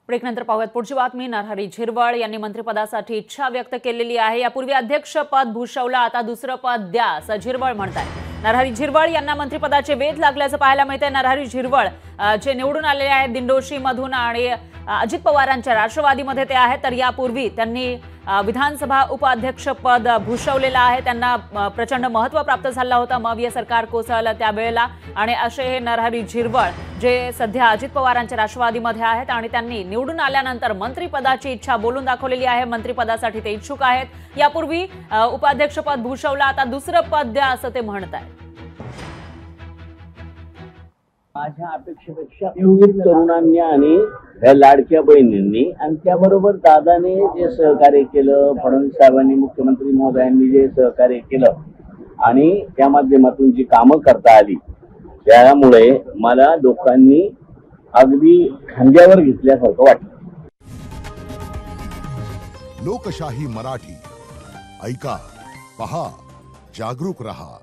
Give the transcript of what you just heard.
ब्रेकनंतर पाहूयात पुढची बातमी। नरहरी झिरवळ यांनी मंत्रिपदासाठी इच्छा व्यक्त केलेली आहे। यापूर्वी अध्यक्षपद भूषवलं, आता दुसरं पद द्या असं झिरवळ म्हणतात। नरहरी झिरवळ यांना मंत्रिपदाचे वेध लागल्याचं पाहायला मिळतंय। नरहरी झिरवळ जे निवडून आलेले आहेत दिंडोशी मधून आणि अजित पवारांच्या राष्ट्रवादीमध्ये ते आहेत, तर यापूर्वी त्यांनी विधानसभा उपाध्यक्षपद भूषवलेलं आहे। त्यांना प्रचंड महत्त्व प्राप्त झालं होतं मविय सरकार कोसळलं त्यावेळेला। आणि असे हे नरहरी झिरवळ जे सध्या अजित पवारांच्या राष्ट्रवादीमध्ये आहेत आणि त्यांनी निवडून आल्यानंतर मंत्रिपदाची इच्छा बोलून दाखवलेली आहे। मंत्रिपदासाठी ते इच्छुक आहेत। यापूर्वी उपाध्यक्षपद भूषवलं, आता दुसरं पद द्या असं ते म्हणतात। माझ्या अपेक्षेपेक्षा युवित तरुणांनी आणि लाडक्या बहिणींनी आणि त्याबरोबर दादाने जे सहकार्य केलं, फडणवीस साहेबांनी मुख्यमंत्री महोदयांनी जे सहकार्य केलं आणि त्या माध्यमातून जी कामं करता आली, त्यामुळे मला लोकांनी अगदी खांद्यावर घेतल्यासारखं वाटतं। लोकशाही मराठी ऐका, पहा, जागरूक रहा।